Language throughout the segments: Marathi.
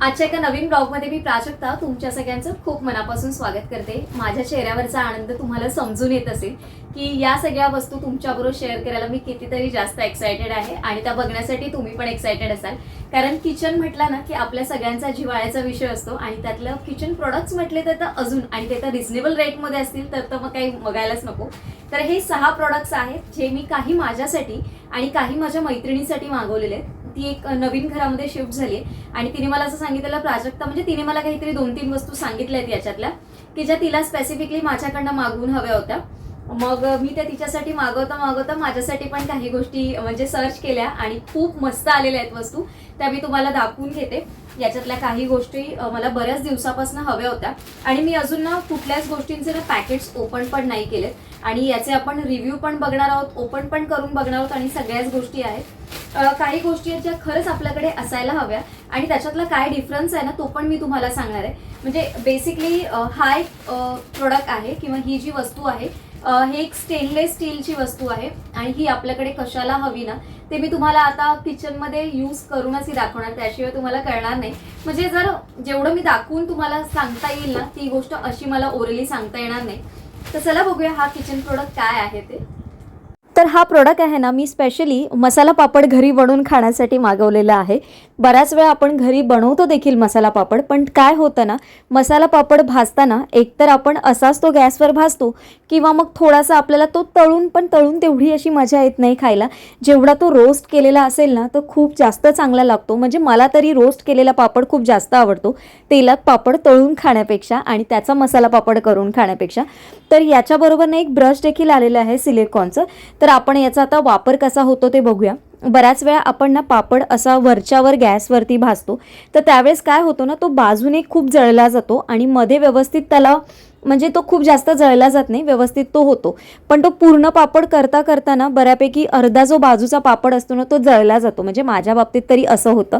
आजच्या एका नवीन ब्लॉगमध्ये मी प्राजक्ता तुमच्या सगळ्यांचं खूप मनापासून स्वागत करते। माझ्या चेहऱ्यावरचा आनंद तुम्हाला समजून येत असेल की या सगळ्या वस्तू तुमच्याबरोबर शेअर करायला मी कितीतरी जास्त एक्साइटेड आहे आणि त्या बघण्यासाठी तुम्ही पण एक्साइटेड असाल। कारण किचन म्हटलं ना की आपल्या सगळ्यांचा जिव्हाळ्याचा विषय असतो आणि त्यातलं किचन प्रोडक्ट्स म्हटले तर अजून आणि ते तर रिजनेबल रेटमध्ये असतील तर मग काही बघायलाच नको। तर हे 6 प्रोडक्ट्स आहेत जे मी काही माझ्यासाठी आणि काही माझ्या मैत्रिणींसाठी मागवलेले आहेत। ती एक नवीन घरामध्ये शिफ्ट झाली आणि तिने मला असं सांगितलेलं प्राजक्ता म्हणजे तिने मला काहीतरी 2-3 वस्तू सांगितल्या आहेत याच्यातल्या की ज्या तिला स्पेसिफिकली माझ्याकडनं मागवून हव्या होत्या। मग मी त्या तिच्यासाठी मागवता माझ्यासाठी पण काही गोष्टी म्हणजे सर्च केल्या आणि खूप मस्त आलेल्या आहेत वस्तू, त्या मी तुम्हाला दाखवून घेते। याच्यातल्या काही गोष्टी मला बऱ्याच दिवसापासून हव्या होत्या आणि मी अजून ना कुठल्याच गोष्टींचे ना पॅकेट्स ओपन पण नाही केलेत आणि याचे आपण रिव्ह्यू पण बघणार आहोत, ओपन पण करून बघणार आहोत आणि सगळ्याच गोष्टी आहेत। काही गोष्टी आहेत ज्या खरंच आपल्याकडे असायला हव्या आणि त्याच्यातला काय डिफरन्स आहे ना तो पण मी तुम्हाला सांगणार आहे। म्हणजे बेसिकली हा एक प्रोडक्ट आहे किंवा ही जी वस्तू आहे हे एक स्टेनलेस स्टीलची वस्तू आहे आणि ही आपल्याकडे कशाला हवी ना ते मी तुम्हाला आता किचनमध्ये यूज करूनच ही दाखवणार, त्याशिवाय तुम्हाला कळणार नाही। म्हणजे जर जेवढं मी दाखवून तुम्हाला सांगता येईल ना ती गोष्ट अशी मला ओरली सांगता येणार नाही। तर चला बघूया हा किचन प्रोडक्ट काय आहे ते। तर हा प्रोडक्ट आहे ना मी स्पेशली मसाला पापड घरी बनवून खाण्यासाठी मागवलेला आहे। बऱ्याच वेळा आपण घरी बनवतो देखील मसाला पापड, पण काय होतं ना मसाला पापड भाजताना एकतर आपण असाच तो गॅसवर भाजतो किंवा मग थोडासा आपल्याला तो तळून तेवढी अशी मजा येत नाही खायला। जेवढा तो रोस्ट केलेला असेल ना तो खूप जास्त चांगला लागतो। म्हणजे मला तरी रोस्ट केलेला पापड खूप जास्त आवडतो तेलात पापड तळून खाण्यापेक्षा आणि त्याचा मसाला पापड करून खाण्यापेक्षा। तर याच्याबरोबर ना एक ब्रश देखील आलेलं आहे सिलिकॉनचं, तर आपण याचा आता वापर कसा होतो ते बघूया। बऱ्याच वेळा आपण ना पापड असा वरच्यावर गॅसवरती भाजतो तर त्यावेळेस काय होतं ना तो बाजूने खूप जळला जातो आणि मध्ये व्यवस्थित त्याला म्हणजे तो खूप जास्त जळला जात नाही, व्यवस्थित तो होतो। पण तो पूर्ण पापड करता ना बऱ्यापैकी अर्धा जो बाजूचा पापड असतो ना तो जळला जातो। म्हणजे माझ्या बाबतीत तरी असं होतं,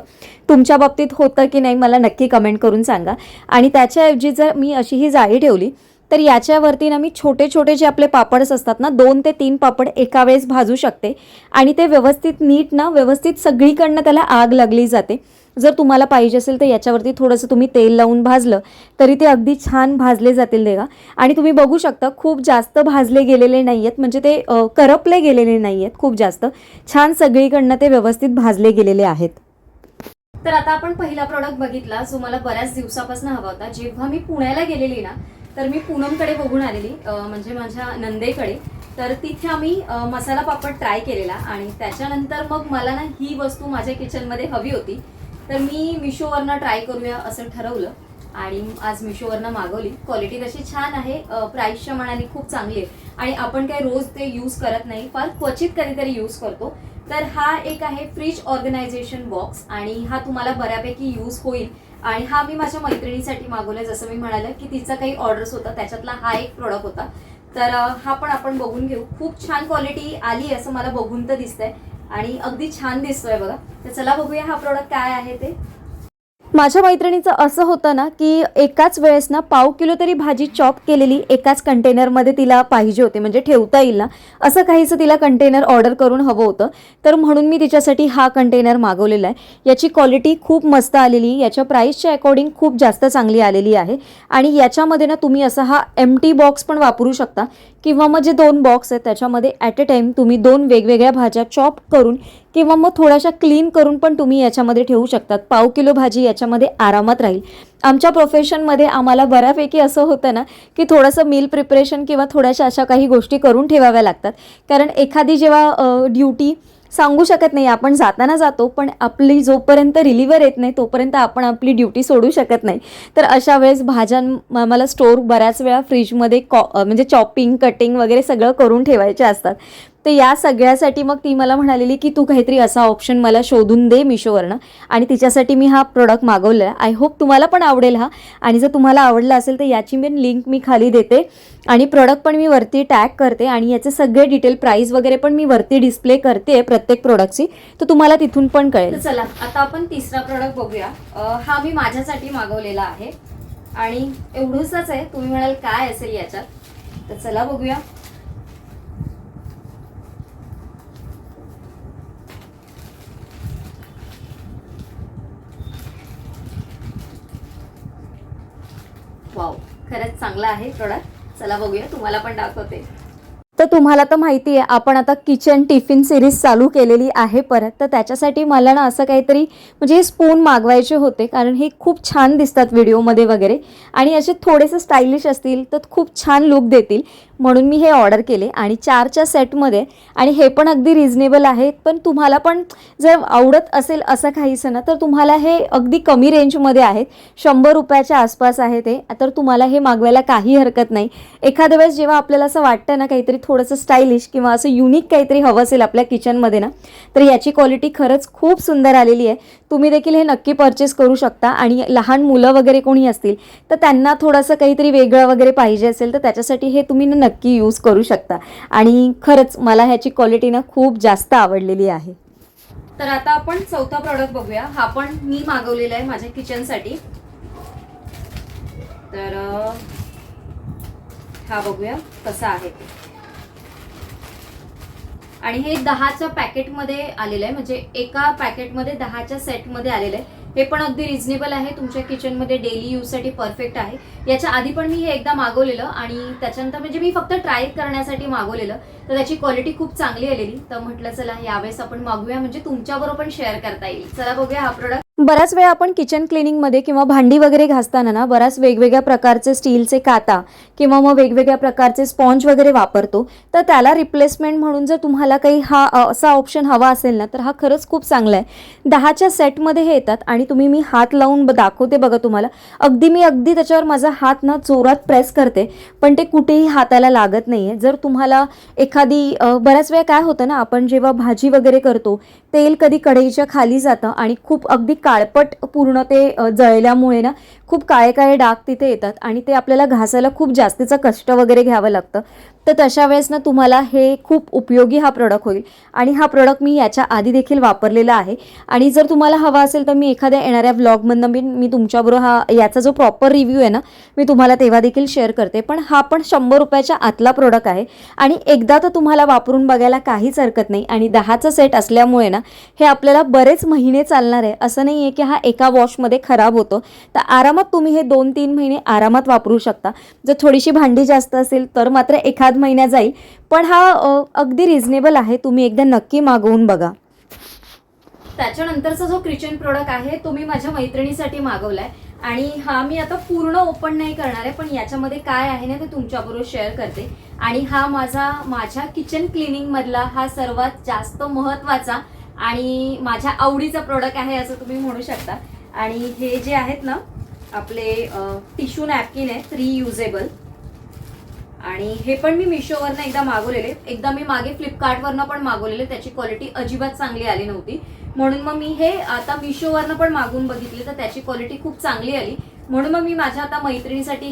तुमच्या बाबतीत होतं की नाही मला नक्की कमेंट करून सांगा। आणि त्याच्याऐवजी जर मी अशी ही जाळी ठेवली तर याच्यावरती ना मी छोटे छोटे जे आपले पापड्स असतात ना 2 ते 3 पापड एका वेळेस भाजू शकते आणि ते व्यवस्थित नीट ना व्यवस्थित सगळीकडनं त्याला आग लागली जाते। जर तुम्हाला पाहिजे असेल तर याच्यावरती थोडंसं तुम्ही तेल लावून भाजलं तरी ते अगदी छान भाजले जातील देगा। आणि तुम्ही बघू शकता खूप जास्त भाजले गेलेले नाही आहेत, म्हणजे ते करपले गेलेले नाही आहेत, खूप जास्त छान सगळीकडनं ते व्यवस्थित भाजले गेलेले आहेत। तर आता आपण पहिला प्रोडक्ट बघितला जो मला बऱ्याच दिवसापासून हवा होता। जेव्हा मी पुण्याला गेलेली ना तर मी पूनमकडे बघून आलेली, म्हणजे माझ्या नंदेकडे। तर तिथे आम्ही मसाला पापड ट्राय केलेला आणि त्याच्यानंतर मग मला ना ही वस्तू माझ्या किचनमध्ये हवी होती। तर मी मिशोवरनं ट्राय करूया असं ठरवलं आणि आज मिशोवरनं मागवली। क्वालिटी तशी छान आहे, प्राईसच्या मानाने खूप चांगली आहे आणि आपण काही रोज ते यूज करत नाही, फार क्वचित कधीतरी यूज करतो। तर हा एक आहे फ्रीज ऑर्गनायझेशन बॉक्स आणि हा तुम्हाला बऱ्यापैकी यूज होईल आणि हा मी माझ्या मैत्रिणीसाठी मागवला। जसं मी म्हणाले की तिचा काही ऑर्डर्स होता त्याच्यातला हा एक प्रोडक्ट होता, तर हा पण आपण बघून घेऊ। खूप छान क्वालिटी आली असं मला बघून तर दिसतंय आणि अगदी छान दिसतोय बघा। तर चला बघूया हा प्रोडक्ट काय आहे ते। माझ्या मैत्रिणीचं असं होतं ना की एकाच वेळेस ना पाव किलो तरी भाजी चॉप केलेली एकाच कंटेनरमध्ये तिला पाहिजे होते, म्हणजे ठेवता येईल ना असं काहीसं तिला कंटेनर ऑर्डर करून हवं होतं। तर म्हणून मी तिच्यासाठी हा कंटेनर मागवलेला आहे। याची क्वालिटी खूप मस्त आलेली, याच्या प्राईसच्या अकॉर्डिंग खूप जास्त चांगली आलेली आहे आणि याच्यामध्ये ना तुम्ही असा हा एम्प्टी बॉक्स पण वापरू शकता किंवा मग जे 2 बॉक्स आहेत त्याच्यामध्ये ॲट अ टाईम तुम्ही 2 वेगवेगळ्या भाज्या चॉप करून किंवा मग थोड्याशा क्लीन करून पण तुम्ही याच्यामध्ये ठेवू शकतात। पाव किलो भाजी याच्यामध्ये आरामात राहील। आमच्या प्रोफेशनमध्ये आम्हाला बऱ्यापैकी असं होतं ना की थोडंसं मील प्रिपरेशन किंवा थोड्याशा अशा काही गोष्टी करून ठेवाव्या लागतात, कारण एखादी जेव्हा ड्युटी सांगू शकत नाही, आपण जाताना जातो पण आपली जोपर्यंत रिलीवर येत नाही तोपर्यंत आपण आपली ड्युटी सोडू शकत नाही। तर अशा वेळेस भाज्या मला स्टोर बऱ्याच वेळा फ्रीजमध्ये म्हणजे चॉपिंग कटिंग वगैरे सगळं करून ठेवायचे असतात। तर या सगळ्यासाठी मग ती मला म्हणालेली की तू काहीतरी असा ऑप्शन मला शोधून दे मिशोवरनं आणि तिच्यासाठी मी हा प्रोडक्ट मागवला आहे। आय होप तुम्हाला पण आवडेल हा, आणि जर तुम्हाला आवडला असेल तर याची मी लिंक मी खाली देते आणि प्रोडक्ट पण मी वरती टॅग करते आणि याचे सगळे डिटेल प्राइस वगैरे पण मी वरती डिस्प्ले करते प्रत्येक प्रोडक्टची, तर तुम्हाला तिथून पण कळेल। तर चला आता आपण तिसरा प्रोडक्ट बघूया। हा मी माझ्यासाठी मागवलेला आहे आणि एवढंच आहे, तुम्ही म्हणाल काय असेल याच्यात, तर चला बघूया। खरंच चांगला आहे प्रोडक्ट. चला बघूया, तुम्हाला पण दाखवते. तर तुम्हाला तर माहिती आहे आपण आता किचन टिफिन सिरीज चालू केलेली आहे परत. तर त्याच्यासाठी मला ना असं काहीतरी म्हणजे हे स्पून मागवायचे होते, कारण हे खूप छान दिसतात व्हिडिओमध्ये वगैरे आणि असे थोडेसे स्टायलिश असतील तर खूप छान लुक देतील, म्हणून मी हे ऑर्डर केले. आणि 4च्या सेटमध्ये, आणि हे पण अगदी रिजनेबल आहे. पण तुम्हाला पण जर आवडत असेल असं काहीसं ना, तर तुम्हाला हे अगदी कमी रेंजमध्ये आहेत, 100 रुपयाच्या आसपास आहे ते. तर तुम्हाला हे मागवायला काही हरकत नाही. एखाद्या वेळेस जेव्हा आपल्याला असं वाटतं ना काहीतरी थोडंसं स्टायलिश किंवा असं युनिक काहीतरी हवं असेल आपल्या किचनमध्ये ना, तर याची क्वालिटी खरंच खूप सुंदर आलेली आहे. तुम्ही देखील हे नक्की परचेस करू शकता. आणि लहान मुलं वगैरे कोणी असतील तर त्यांना थोडंसं काहीतरी वेगळं वगैरे पाहिजे असेल तर त्याच्यासाठी हे तुम्ही नक्की यूज करू शकता. आणि खरंच मला ह्याची क्वालिटी ना खूप जास्त आवडलेली आहे. तर आता आपण चौथा प्रॉडक्ट बघूया. हा पण मी मागवलेला आहे माझ्या किचनसाठी. तर हा बघूया कसा आहे ते. आणि हे 10च्या पॅकेटमध्ये आलेलं आहे, म्हणजे एका पॅकेटमध्ये 10च्या सेटमध्ये आलेलं आहे. हे पण अगदी रिजनेबल आहे, तुमच्या किचनमध्ये डेली यूजसाठी परफेक्ट आहे. याच्या आधी पण मी हे एकदा मागवलेलं आणि त्याच्यानंतर म्हणजे मी फक्त ट्राय करण्यासाठी मागवलेलं, तर त्याची क्वालिटी खूप चांगली आलेली. तर म्हटलं चला यावेळेस आपण मागूया, म्हणजे तुमच्याबरोबर पण शेअर करता येईल. चला बघूया हा प्रोडक्ट. बऱ्याच वेळा आपण किचन क्लिनिंगमध्ये किंवा भांडी वगैरे घासताना ना बऱ्याच वेगवेगळ्या प्रकारचे स्टीलचे काता किंवा मग वेगवेगळ्या प्रकारचे स्पॉन्ज वगैरे वापरतो. तर त्याला रिप्लेसमेंट म्हणून जर तुम्हाला काही हा असा ऑप्शन हवा असेल ना, तर हा खरंच खूप चांगला आहे. 10च्या सेटमध्ये हे येतात आणि तुम्ही मी हात लावून दाखवते बघा तुम्हाला. अगदी त्याच्यावर माझा हात ना जोरात प्रेस करते, पण ते कुठेही हाताला लागत नाही आहे. जर तुम्हाला एखादी बऱ्याच वेळा काय होतं ना, आपण जेव्हा भाजी वगैरे करतो तेल कधी कढईच्या खाली जातं आणि खूप अगदी काळपट पूर्ण ते जळल्यामुळे ना खूप काळे काळे डाग तिथे येतात आणि ते आपल्याला घासायला खूप जास्तीचं कष्ट वगैरे घ्यावं लागतं. तर तशा वेळेस ना तुम्हाला हे खूप उपयोगी हा प्रोडक्ट होईल. आणि हा प्रोडक्ट मी याच्या आधी देखील वापरलेला आहे. आणि जर तुम्हाला हवा असेल तर मी एखाद्या येणाऱ्या व्लॉगमधनं मी तुमच्याबरोबर याचा जो प्रॉपर रिव्ह्यू आहे ना मी तुम्हाला तेव्हा देखील शेअर करते. पण हा पण 100 रुपयाच्या आतला प्रोडक्ट आहे आणि एकदा तर तुम्हाला वापरून बघायला काहीच हरकत नाही. आणि 10चा सेट असल्यामुळे ना हे आपल्याला बरेच महिने चालणार आहे. असं नाही आहे की हा एका वॉशमध्ये खराब होतो. तर आरामात तुम्ही हे 2-3 महिने आरामात वापरू शकता. जर थोडीशी भांडी जास्त असेल तर मात्र एखाद महिना जाईल, पण हा अगदी रिजनेबल आहे. तुम्ही एकदा नक्की मागवून बघा. त्याच्यानंतरचा जो किचन प्रोडक्ट आहे तो मी माझ्या मैत्रिणीसाठी मागवलाय आणि हा मी आता पूर्ण ओपन नाही करणार आहे, पण याच्यामध्ये काय आहे ना ते तुमच्याबरोबर शेअर करते. आणि हा माझ्या किचन क्लिनिंग मधला हा सर्वात जास्त महत्त्वाचा आणि माझ्या आवडीचा प्रोडक्ट आहे असं तुम्ही म्हणू शकता. आणि हे जे आहेत ना आपले टिश्यू नॅपकिन आहेत रियुजेबल, आणि हे पण मी मिशोवरनं एकदा मागवलेले. एकदा मी मागे फ्लिपकार्टवरनं पण मागवलेले, त्याची क्वालिटी अजिबात चांगली आली नव्हती, म्हणून मग मी हे आता मिशोवरनं पण मागवून बघितले तर त्याची क्वालिटी खूप चांगली आली. म्हणून मग मी माझ्या आता मैत्रिणीसाठी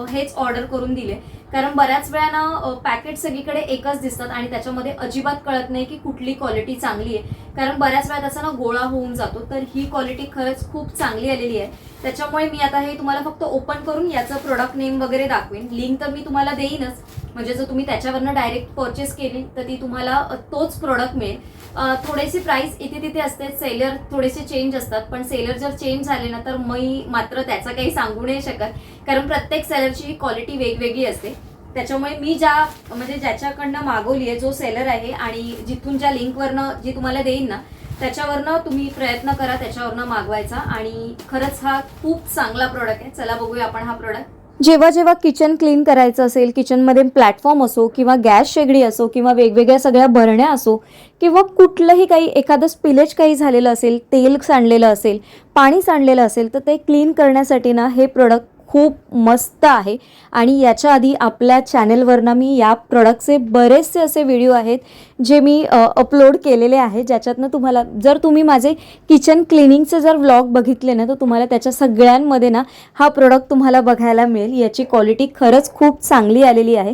हेच ऑर्डर करून दिले. कारण बऱ्याच वेळा ना पॅकेट सगळीकडे एकच दिसतात आणि त्याच्यामध्ये अजिबात कळत नाही की कुठली क्वालिटी चांगली आहे. कारण बऱ्याच वेळा त्याचा ना गोळा होऊन जातो. तर ही क्वालिटी खरंच खूप चांगली आलेली आहे. त्याच्यामुळे मी आता हे तुम्हाला फक्त ओपन करून याचं प्रोडक्ट नेम वगैरे दाखवेन. लिंक तर मी तुम्हाला देईनच, म्हणजे जर तुम्ही त्याच्यावरनं डायरेक्ट परचेस केली तर ती तुम्हाला तोच प्रोडक्ट मिळेल. थोडेसे प्राइस इथे तिथे असते, सेलर थोडेसे चेंज असतात, पण सेलर जर चेंज झाले ना तर मी मात्र त्याचं काही सांगू नाही शकत, कारण प्रत्येक सेलरची क्वालिटी वेगवेगळी असते. त्याच्यामुळे मी ज्याच्याकडनं मागवली आहे जो सेलर आहे आणि जिथून ज्या लिंकवरनं जी तुम्हाला देईन ना त्याच्यावरनं तुम्ही प्रयत्न करा त्याच्यावरनं मागवायचा. आणि खरंच हा खूप चांगला प्रोडक्ट आहे. चला बघूया आपण हा प्रोडक्ट. जेव्हा किचन क्लीन करायचं असेल, किचनमध्ये प्लॅटफॉर्म असो किंवा गॅस शेगडी असो किंवा वेगवेगळ्या सगळ्या भरण्या असो किंवा कुठलंही काही एखादं स्पिलेज काही झालेलं असेल, तेल सांडलेलं असेल, पाणी सांडलेलं असेल, तर ते क्लीन करण्यासाठी ना हे प्रोडक्ट खूप मस्त आहे. आणि याच्या आधी आपल्या चॅनलवरनं मी या प्रोडक्टचे बरेचसे असे व्हिडिओ आहेत जे मी अपलोड केलेले आहे, ज्याच्यातनं तुम्हाला जर तुम्ही माझे किचन क्लिनिंगचे जर व्लॉग बघितले ना तर तुम्हाला त्याच्या सगळ्यांमध्ये ना हा प्रोडक्ट तुम्हाला बघायला मिळेल. याची क्वालिटी खरंच खूप चांगली आलेली आहे.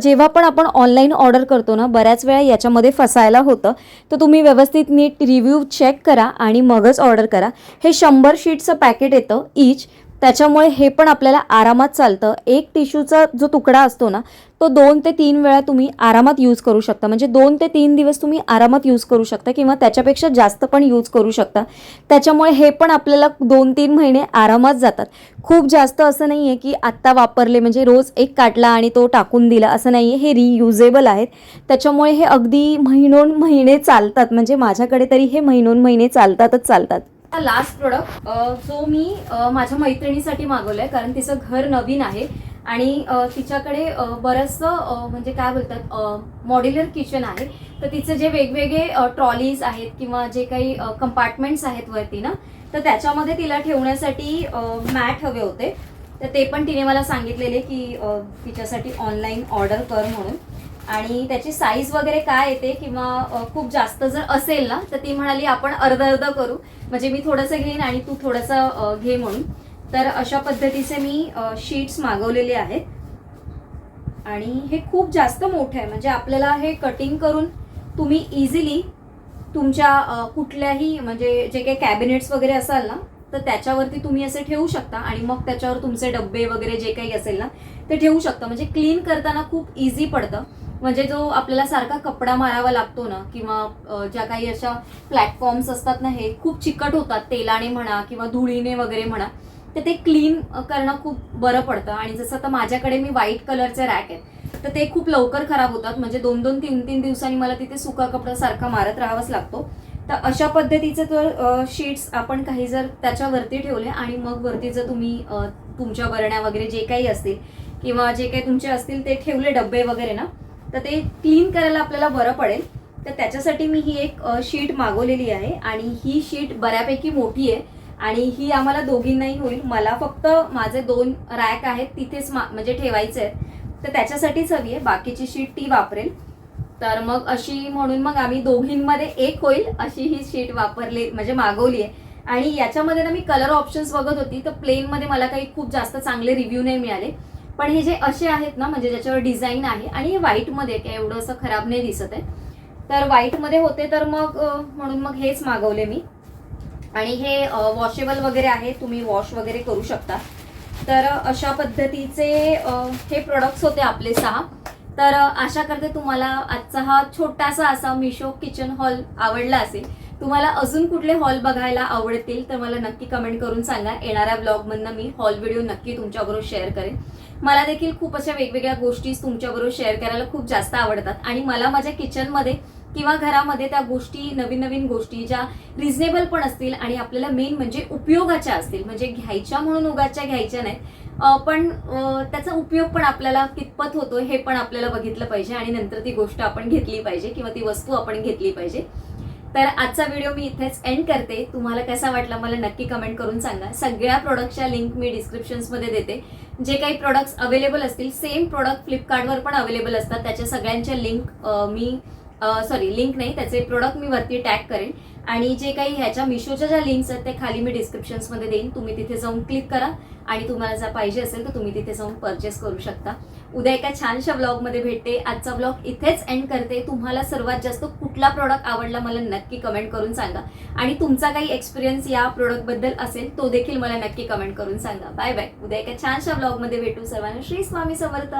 जेव्हा पण आपण ऑनलाईन ऑर्डर करतो ना बऱ्याच वेळा याच्यामध्ये फसायला होतं, तर तुम्ही व्यवस्थित नीट रिव्ह्यू चेक करा आणि मगच ऑर्डर करा. हे 100 शीटचं पॅकेट येतं ईच. त्याच्यामुळे हे पण आपल्याला आरामात चालतं. एक टिश्यूचा जो तुकडा असतो ना, तो 2 ते 3 वेळा तुम्ही आरामात यूज करू शकता. म्हणजे 2 ते 3 दिवस तुम्ही आरामात यूज करू शकता किंवा त्याच्यापेक्षा जास्त पण यूज करू शकता. त्याच्यामुळे हे पण आपल्याला 2-3 महिने आरामात जातात. खूप जास्त असं नाही आहे की आत्ता वापरले म्हणजे रोज एक काढला आणि तो टाकून दिला, असं नाही आहे. हे रियुजेबल आहेत. त्याच्यामुळे हे अगदी महिनोन-महिने चालतात. म्हणजे माझ्याकडे तरी हे महिनोन-महिने चालतातच चालतात. लास्ट प्रोडक्ट जो मी माझ्या मैत्रिणीसाठी मागवलं आहे, कारण तिचं घर नवीन आहे आणि तिच्याकडे बरंचसं म्हणजे काय बोलतात मॉड्युलर किचन आहे. तर तिचं जे वेगवेगळे ट्रॉलीज आहेत किंवा जे काही कंपार्टमेंट्स आहेत वरती ना, तर त्याच्यामध्ये तिला ठेवण्यासाठी मॅट हवे होते. तर ते पण तिने मला सांगितलेले की तिच्यासाठी ऑनलाईन ऑर्डर कर म्हणून. आणि त्याची साईज वगैरे काय येते किंवा खूप जास्त जर असेल ना, तर ती म्हणाली आपण अर्ध अर्ध करू, म्हणजे मी थोडंसं घेईन आणि तू थोडंसं घे म्हणून. तर अशा पद्धतीचे मी शीट्स मागवलेले आहेत आणि हे खूप जास्त मोठं आहे. म्हणजे आपल्याला हे कटिंग करून तुम्ही इझिली तुमच्या कुठल्याही म्हणजे जे काही कॅबिनेट्स वगैरे असाल ना, तर त्याच्यावरती तुम्ही असे ठेवू शकता आणि मग त्याच्यावर तुमचे डब्बे वगैरे जे काही असेल ना, ते ठेवू शकता. म्हणजे क्लीन करताना खूप इझी पडतं. म्हणजे जो आपल्याला सारखा कपडा मारावा लागतो ना, किंवा ज्या काही अशा प्लॅटफॉर्म्स असतात ना, हे खूप चिकट होतात तेलाने म्हणा किंवा धुळीने वगैरे म्हणा, तर ते क्लीन करणं खूप बरं पडतं. आणि जसं आता माझ्याकडे मी व्हाईट कलरचे रॅक आहेत, तर ते खूप लवकर खराब होतात. म्हणजे 2-2, 3-3 दिवसांनी मला तिथे सुका कपडा सारखा मारत राहावाच लागतो. तर अशा पद्धतीचे तर शीट्स आपण काही जर त्याच्यावरती ठेवले आणि मग वरती जर तुम्ही तुमच्या बरण्या वगैरे जे काही असतील किंवा जे काही तुमचे असतील ते ठेवले डब्बे वगैरे ना, तर ते क्लीन करायला आपल्याला बरं पडेल. तर त्याच्यासाठी मी ही एक शीट मागवलेली आहे आणि ही शीट बऱ्यापैकी मोठी आहे आणि ही आम्हाला दोघींनाही होईल. मला फक्त माझे 2 रॅक आहेत तिथेच म्हणजे ठेवायचे आहेत, तर त्याच्यासाठीच हवी आहे. बाकीची शीट ती वापरेल. तर मग अशी म्हणून मग आम्ही दोघींमध्ये एक होईल अशी ही शीट वापरली म्हणजे मागवली आहे. आणि याच्यामध्ये ना मी कलर ऑप्शन्स बघत होती, तर प्लेनमध्ये मला काही खूप जास्त चांगले रिव्ह्यू नाही मिळाले. पण हे जे असे आहेत ना, म्हणजे ज्याच्यावर डिझाईन आहे आणि हे व्हाईटमध्ये काय एवढं असं खराब नाही दिसत आहे, तर व्हाईटमध्ये होते, तर मग म्हणून मग हेच मागवले मी. आणि हे वॉशेबल वगैरे आहे, तुम्ही वॉश वगैरे करू शकता. तर अशा पद्धतीचे हे प्रोडक्ट्स होते आपले 6. तर आशा करते तुम्हाला आजचा हा छोटासा असा मिशो किचन हॉल आवडला असेल. तुम्हाला अजून कुठले हॉल बघायला आवडतील तर मला नक्की कमेंट करून सांगा. येणाऱ्या ब्लॉगमधनं मी हॉल व्हिडिओ नक्की तुमच्याबरोबर शेअर करेन. मला देखील खूप अशा वेगवेगळ्या गोष्टी तुमच्याबरोबर शेअर करायला खूप जास्त आवडतात आणि मला माझ्या किचनमध्ये किंवा घरामध्ये त्या गोष्टी नवीन नवीन गोष्टी ज्या रिझनेबल पण असतील आणि आपल्याला मेन म्हणजे उपयोगाच्या असतील, म्हणजे घ्यायच्या म्हणून उगाच्या घ्यायच्या नाहीत, पण त्याचा उपयोग पण आपल्याला कितपत होतो हे पण आपल्याला बघितलं पाहिजे आणि नंतर ती गोष्ट आपण घेतली पाहिजे किंवा ती वस्तू आपण घेतली पाहिजे. तर आजचा व्हिडिओ मी इथेच एंड करते. तुम्हाला कसा वाटला मला नक्की कमेंट करून सांगा. सगळ्या प्रोडक्टच्या लिंक मी डिस्क्रिप्शन्समध्ये देते. जे काही प्रोडक्ट्स अवेलेबल असतील सेम प्रोडक्ट फ्लिपकार्टवर पण अवेलेबल असतात. त्याच्या सगळ्यांच्या लिंक नाही, त्याचे प्रोडक्ट मी वरती टॅग करेन आणि जे काही ह्याच्या मिशोच्या ज्या लिंक्स आहेत ते खाली मी डिस्क्रिप्शन्समध्ये देईन. तुम्ही तिथे जाऊन क्लिक करा आणि तुम्हाला जर पाहिजे असेल तर तुम्ही तिथे जाऊन परचेस करू शकता. उद्या एका छानशा ब्लॉगमध्ये भेटते. आजचा ब्लॉग इथेच एंड करते. तुम्हाला सर्वात जास्त कुठला प्रोडक्ट आवडला मला नक्की कमेंट करून सांगा आणि तुमचा काही एक्सपिरियन्स या प्रोडक्टबद्दल असेल तो देखील मला नक्की कमेंट करून सांगा. Bye bye. उद्या एका छानशा ब्लॉगमध्ये भेटू. सर्वांना श्री स्वामी समर्थ.